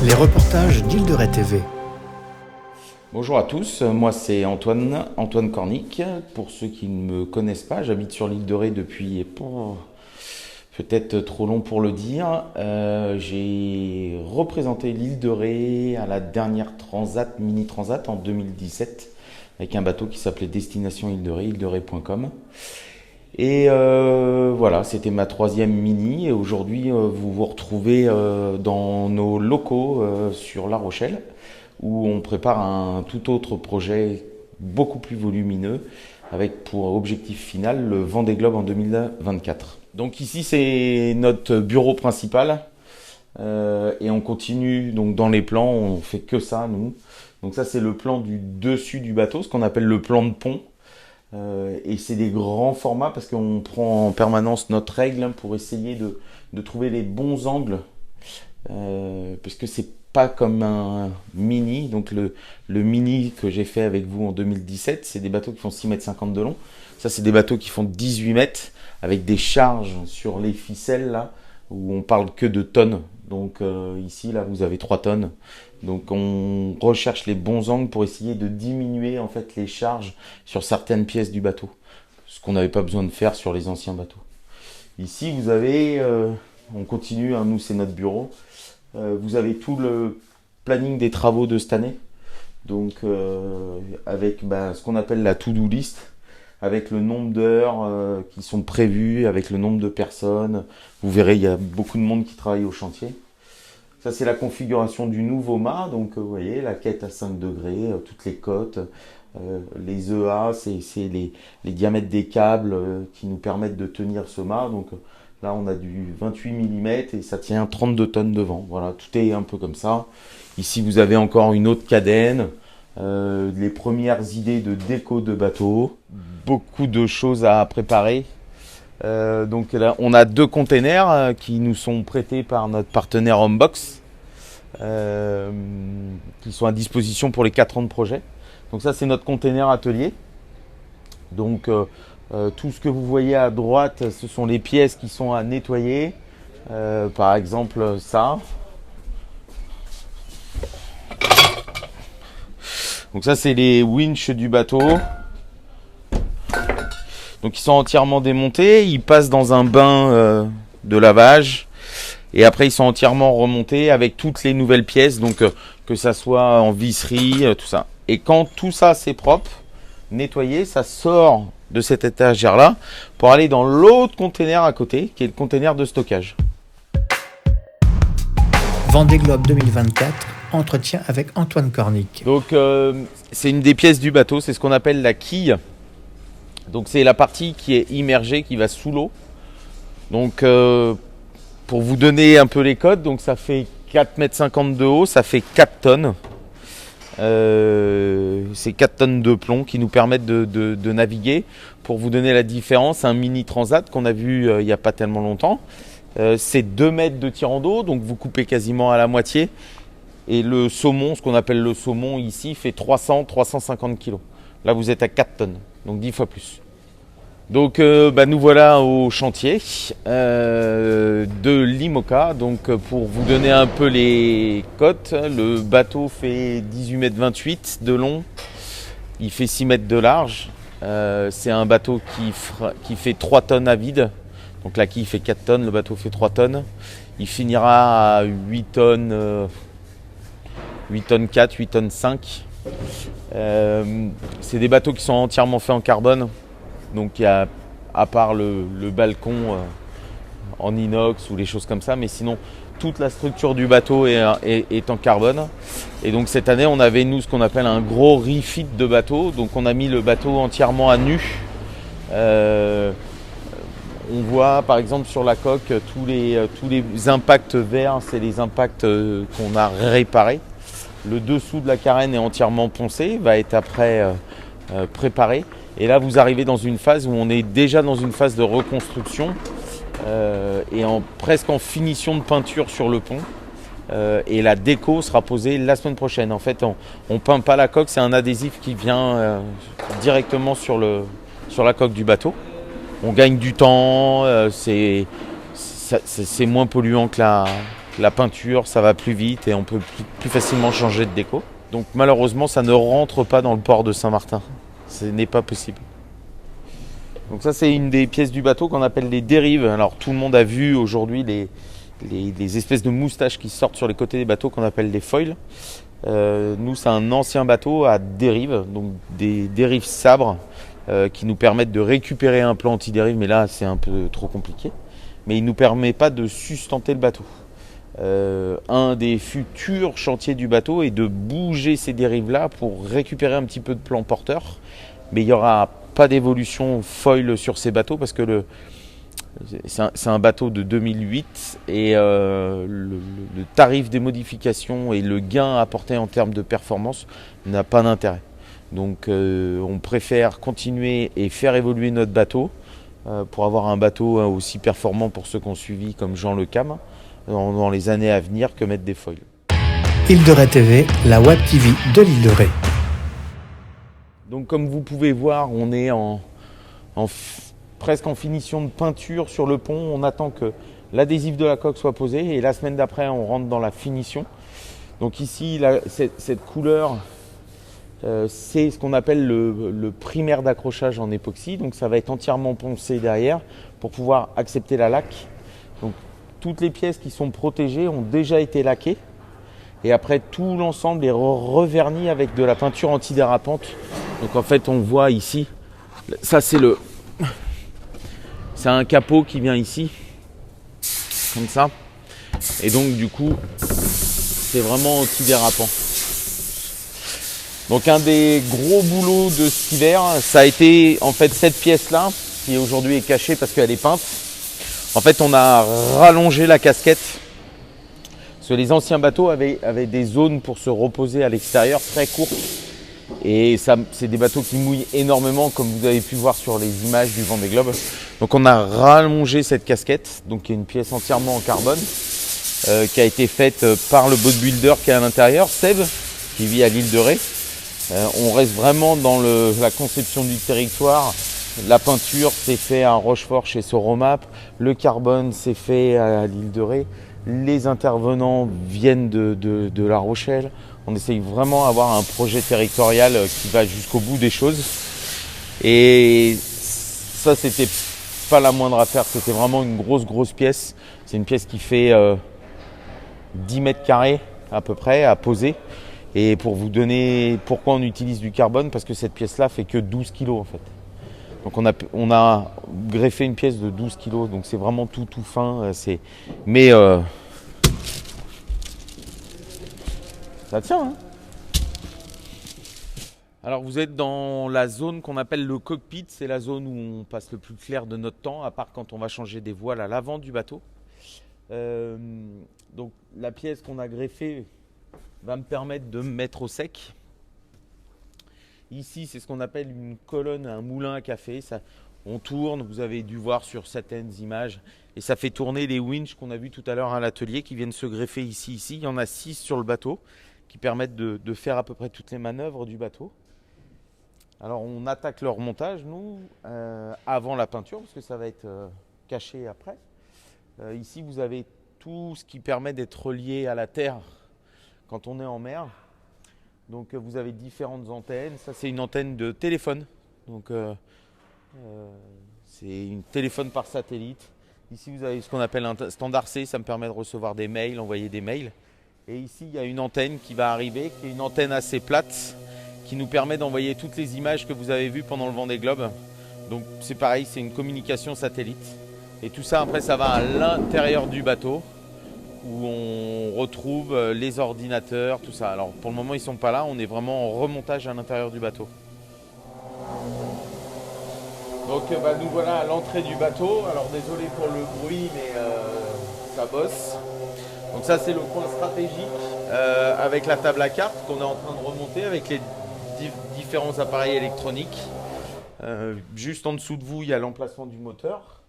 Les reportages d'Île de Ré TV. Bonjour à tous, moi c'est Antoine Cornic. Pour ceux qui ne me connaissent pas, j'habite sur l'île de Ré depuis peut-être trop long pour le dire. J'ai représenté l'île de Ré à la dernière Mini Transat en 2017 avec un bateau qui s'appelait Destination Île de Ré, île-de-ré.com. Et voilà, c'était ma 3e mini et aujourd'hui vous vous retrouvez dans nos locaux sur La Rochelle où on prépare un tout autre projet beaucoup plus volumineux avec pour objectif final le Vendée Globe en 2024. Donc ici c'est notre bureau principal et on continue donc dans les plans, on fait que ça nous. Donc ça c'est le plan du dessus du bateau, ce qu'on appelle le plan de pont. Et c'est des grands formats parce qu'on prend en permanence notre règle pour essayer de trouver les bons angles parce que c'est pas comme un mini. Donc le mini que j'ai fait avec vous en 2017, c'est des bateaux qui font 6,50 m de long. Ça c'est des bateaux qui font 18 mètres avec des charges sur les ficelles là où on parle que de tonnes. Donc ici là vous avez 3 tonnes. Donc on recherche les bons angles pour essayer de diminuer en fait les charges sur certaines pièces du bateau, ce qu'on n'avait pas besoin de faire sur les anciens bateaux. Ici vous avez, on continue, hein, nous c'est notre bureau, vous avez tout le planning des travaux de cette année, donc avec ce qu'on appelle la to-do list, avec le nombre d'heures qui sont prévues, avec le nombre de personnes. Vous verrez, il y a beaucoup de monde qui travaille au chantier. Ça, c'est la configuration du nouveau mât. Donc, vous voyez, la quête à 5 degrés, toutes les cotes, les EA, c'est les diamètres des câbles qui nous permettent de tenir ce mât. Donc, là, on a du 28 mm et ça tient 32 tonnes de vent. Voilà, tout est un peu comme ça. Ici, vous avez encore une autre cadène, les premières idées de déco de bateau, beaucoup de choses à préparer. Donc là, on a 2 containers qui nous sont prêtés par notre partenaire Homebox, qui sont à disposition pour les 4 ans de projet. Donc ça, c'est notre container atelier. Donc tout ce que vous voyez à droite, ce sont les pièces qui sont à nettoyer. Par exemple, ça. Donc ça, c'est les winches du bateau. Donc ils sont entièrement démontés, ils passent dans un bain de lavage et après ils sont entièrement remontés avec toutes les nouvelles pièces, donc que ça soit en visserie, tout ça. Et quand tout ça c'est propre, nettoyé, ça sort de cette étagère là pour aller dans l'autre container à côté qui est le container de stockage. Vendée Globe 2024, entretien avec Antoine Cornic. Donc c'est une des pièces du bateau, c'est ce qu'on appelle la quille. Donc c'est la partie qui est immergée, qui va sous l'eau. Donc pour vous donner un peu les codes, donc ça fait 4,50 m de haut, ça fait 4 tonnes. C'est 4 tonnes de plomb qui nous permettent de naviguer. Pour vous donner la différence, un mini transat qu'on a vu il n'y a pas tellement longtemps, c'est 2 mètres de tirant d'eau, donc vous coupez quasiment à la moitié. Et le saumon, ce qu'on appelle le saumon ici, fait 300-350 kg. Là vous êtes à 4 tonnes. Donc 10 fois plus. Donc nous voilà au chantier de l'IMOCA. Donc pour vous donner un peu les cotes, le bateau fait 18,28 m de long, il fait 6 mètres de large. C'est un bateau qui fait 3 tonnes à vide. Donc la quille fait 4 tonnes, le bateau fait 3 tonnes. Il finira à 8 tonnes, 8 tonnes 4, 8 tonnes 5. C'est des bateaux qui sont entièrement faits en carbone, donc il y a, à part le balcon en inox ou les choses comme ça, mais sinon toute la structure du bateau est en carbone. Et donc cette année on avait nous ce qu'on appelle un gros refit de bateau, donc on a mis le bateau entièrement à nu. On voit par exemple sur la coque tous les impacts verts, c'est les impacts qu'on a réparés. Le dessous de la carène est entièrement poncé, va être après préparé. Et là, vous arrivez dans une phase où on est déjà dans une phase de reconstruction et presque en finition de peinture sur le pont. Et la déco sera posée la semaine prochaine. En fait, on ne peint pas la coque, c'est un adhésif qui vient directement sur la coque du bateau. On gagne du temps, c'est moins polluant que la peinture, ça va plus vite et on peut plus facilement changer de déco. Donc malheureusement, ça ne rentre pas dans le port de Saint-Martin. Ce n'est pas possible. Donc ça, c'est une des pièces du bateau qu'on appelle les dérives. Alors tout le monde a vu aujourd'hui les espèces de moustaches qui sortent sur les côtés des bateaux qu'on appelle des foils. Nous, c'est un ancien bateau à dérive, donc des dérives sabres qui nous permettent de récupérer un plan anti-dérive, mais là, c'est un peu trop compliqué. Mais il ne nous permet pas de sustenter le bateau. Un des futurs chantiers du bateau est de bouger ces dérives-là pour récupérer un petit peu de plan porteur. Mais il n'y aura pas d'évolution foil sur ces bateaux parce que c'est un bateau de 2008 et le tarif des modifications et le gain apporté en termes de performance n'a pas d'intérêt. Donc on préfère continuer et faire évoluer notre bateau pour avoir un bateau aussi performant pour ceux qui ont suivi comme Jean Le Cam dans les années à venir que mettre des foils. Île de Ré TV, la web TV de l'île de Ré. Donc comme vous pouvez voir, on est presque en finition de peinture sur le pont. On attend que l'adhésif de la coque soit posé et la semaine d'après, on rentre dans la finition. Donc ici, cette couleur, c'est ce qu'on appelle le primaire d'accrochage en époxy. Donc ça va être entièrement poncé derrière pour pouvoir accepter la laque. Donc toutes les pièces qui sont protégées ont déjà été laquées. Et après, tout l'ensemble est reverni avec de la peinture antidérapante. Donc en fait, on voit ici, ça c'est un capot qui vient ici, comme ça. Et donc du coup, c'est vraiment antidérapant. Donc un des gros boulots de cet hiver, ça a été en fait cette pièce-là, qui aujourd'hui est cachée parce qu'elle est peinte. En fait, on a rallongé la casquette. Parce que les anciens bateaux avaient des zones pour se reposer à l'extérieur très courtes. Et ça, c'est des bateaux qui mouillent énormément, comme vous avez pu voir sur les images du Vendée Globe. Donc on a rallongé cette casquette, donc qui est une pièce entièrement en carbone, qui a été faite par le boat builder qui est à l'intérieur, Seb, qui vit à l'île de Ré. On reste vraiment dans la conception du territoire. La peinture, c'est fait à Rochefort chez Soromap. Le carbone, c'est fait à l'île de Ré. Les intervenants viennent de La Rochelle. On essaye vraiment d'avoir un projet territorial qui va jusqu'au bout des choses. Et ça, c'était pas la moindre affaire. C'était vraiment une grosse pièce. C'est une pièce qui fait 10 mètres carrés à peu près à poser. Et pour vous donner pourquoi on utilise du carbone, parce que cette pièce-là fait que 12 kg en fait. Donc on a greffé une pièce de 12 kg, donc c'est vraiment tout fin. Mais ça tient, hein. Alors vous êtes dans la zone qu'on appelle le cockpit, c'est la zone où on passe le plus clair de notre temps, à part quand on va changer des voiles à l'avant du bateau. Donc la pièce qu'on a greffée va me permettre de me mettre au sec. Ici, c'est ce qu'on appelle une colonne, un moulin à café. Ça, on tourne, vous avez dû voir sur certaines images, et ça fait tourner les winches qu'on a vu tout à l'heure à l'atelier qui viennent se greffer ici. Il y en a 6 sur le bateau qui permettent de faire à peu près toutes les manœuvres du bateau. Alors on attaque leur montage, nous, avant la peinture, parce que ça va être caché après. Ici, vous avez tout ce qui permet d'être relié à la terre quand on est en mer. Donc vous avez différentes antennes. Ça, c'est une antenne de téléphone. Donc c'est une téléphone par satellite. Ici, vous avez ce qu'on appelle un standard C. Ça me permet de recevoir des mails, envoyer des mails. Et ici, il y a une antenne qui va arriver, qui est une antenne assez plate, qui nous permet d'envoyer toutes les images que vous avez vues pendant le Vendée Globe. Donc c'est pareil, c'est une communication satellite. Et tout ça, après, ça va à l'intérieur du bateau, où on retrouve les ordinateurs, tout ça. Alors pour le moment, ils ne sont pas là, on est vraiment en remontage à l'intérieur du bateau. Donc nous voilà à l'entrée du bateau. Alors désolé pour le bruit, mais ça bosse. Donc ça, c'est le coin stratégique avec la table à cartes qu'on est en train de remonter avec les différents appareils électroniques. Juste en dessous de vous, il y a l'emplacement du moteur,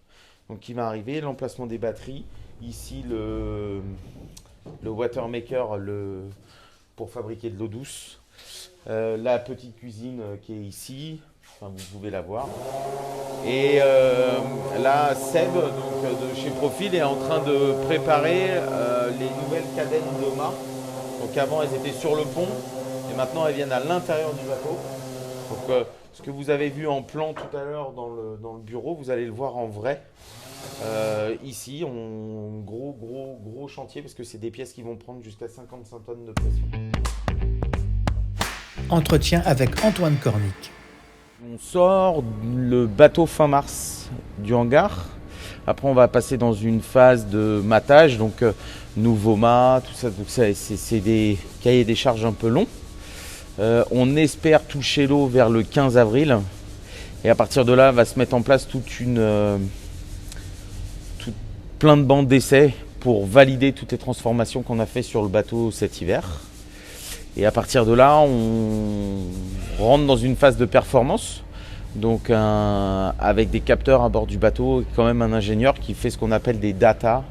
donc qui va arriver, l'emplacement des batteries. Ici, le watermaker pour fabriquer de l'eau douce. La petite cuisine qui est ici, enfin, vous pouvez la voir. Et là, Seb, donc, de chez Profil, est en train de préparer les cadènes de mât. Donc avant, elles étaient sur le pont et maintenant, elles viennent à l'intérieur du bateau. Donc ce que vous avez vu en plan tout à l'heure dans le bureau, vous allez le voir en vrai. Ici, gros chantier parce que c'est des pièces qui vont prendre jusqu'à 55 tonnes de pression. Entretien avec Antoine Cornic. On sort le bateau fin mars du hangar. Après, on va passer dans une phase de matage, donc nouveau mât, tout ça. Donc c'est des cahiers des charges un peu longs. On espère toucher l'eau vers le 15 avril. Et à partir de là, va se mettre en place plein de bandes d'essai pour valider toutes les transformations qu'on a fait sur le bateau cet hiver. Et à partir de là, on rentre dans une phase de performance. Donc avec des capteurs à bord du bateau, quand même un ingénieur qui fait ce qu'on appelle des data,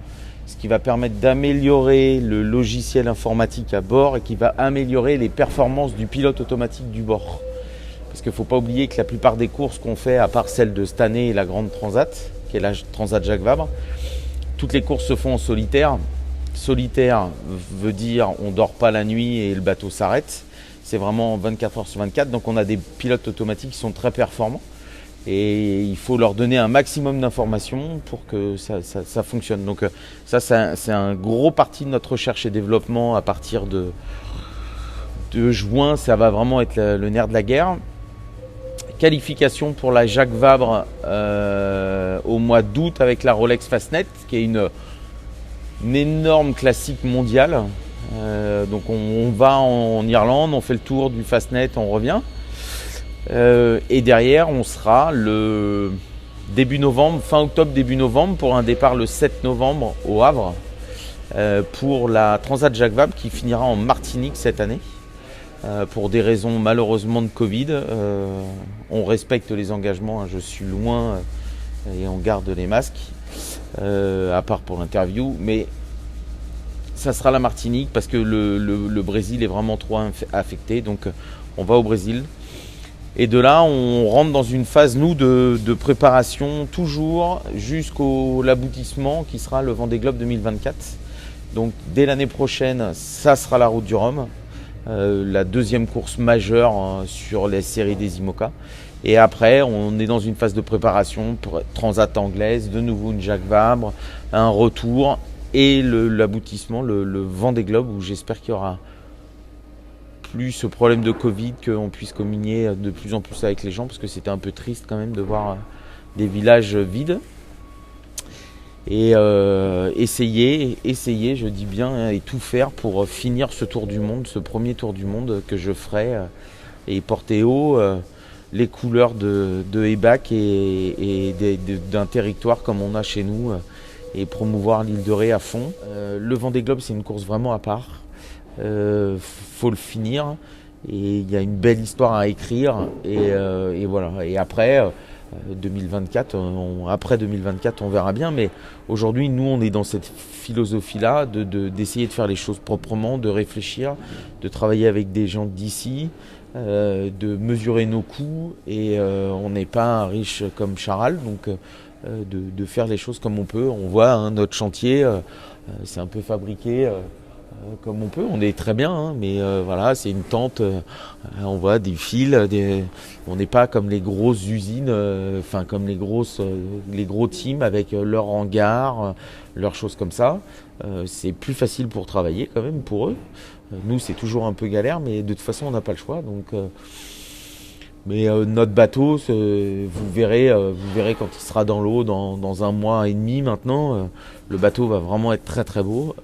ce qui va permettre d'améliorer le logiciel informatique à bord et qui va améliorer les performances du pilote automatique du bord. Parce qu'il ne faut pas oublier que la plupart des courses qu'on fait, à part celle de cette année et la Grande Transat, qui est la Transat Jacques Vabre, toutes les courses se font en solitaire. Solitaire veut dire on ne dort pas la nuit et le bateau s'arrête. C'est vraiment 24 heures sur 24. Donc on a des pilotes automatiques qui sont très performants. Et il faut leur donner un maximum d'informations pour que ça fonctionne. Donc ça, c'est un gros parti de notre recherche et développement à partir de juin. Ça va vraiment être le nerf de la guerre. Qualification pour la Jacques Vabre au mois d'août avec la Rolex Fastnet, qui est une énorme classique mondiale. Donc on va en Irlande, on fait le tour du Fastnet, on revient. Et derrière, on sera le début novembre, fin octobre, début novembre, pour un départ le 7 novembre au Havre, pour la Transat Jacques Vabre qui finira en Martinique cette année. Pour des raisons malheureusement de Covid. On respecte les engagements, hein, je suis loin et on garde les masques, à part pour l'interview. Mais ça sera la Martinique parce que le Brésil est vraiment trop affecté. Donc on va au Brésil. Et de là, on rentre dans une phase, nous, de préparation, toujours jusqu'à l'aboutissement qui sera le Vendée Globe 2024. Donc dès l'année prochaine, ça sera la Route du Rhum. La deuxième course majeure sur les séries des IMOCA. Et après, on est dans une phase de préparation pour Transat anglaise, de nouveau une Jacques Vabre, un retour et l'aboutissement, le Vendée Globe, où j'espère qu'il y aura plus ce problème de Covid, qu'on puisse communier de plus en plus avec les gens, parce que c'était un peu triste quand même de voir des villages vides. Et essayer, je dis bien, et tout faire pour finir ce tour du monde, ce premier tour du monde que je ferai, et porter haut les couleurs de Ebac et d'un territoire comme on a chez nous, et promouvoir l'île de Ré à fond. Le Vendée Globe, c'est une course vraiment à part. Faut le finir, et il y a une belle histoire à écrire, et voilà. Et après 2024, après 2024, on verra bien. Mais aujourd'hui, nous, on est dans cette philosophie-là d'essayer de faire les choses proprement, de réfléchir, de travailler avec des gens d'ici, de mesurer nos coûts. Et on n'est pas riche comme Charal, donc de faire les choses comme on peut. On voit notre chantier, c'est un peu fabriqué comme on peut, on est très bien, hein, mais voilà, c'est une tente, on voit des fils, on n'est pas comme les grosses usines, comme les gros teams avec leur hangar, leurs choses comme ça. C'est plus facile pour travailler quand même pour eux. Nous, c'est toujours un peu galère, mais de toute façon, on n'a pas le choix. Donc, mais notre bateau, vous verrez quand il sera dans l'eau dans un mois et demi maintenant, le bateau va vraiment être très très beau.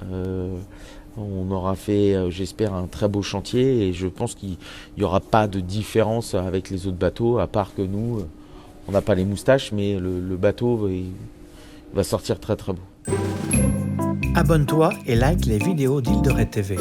On aura fait, j'espère, un très beau chantier, et je pense qu'il n'y aura pas de différence avec les autres bateaux, à part que nous, on n'a pas les moustaches, mais le bateau va sortir très très beau. Abonne-toi et like les vidéos d'Île de Ré TV.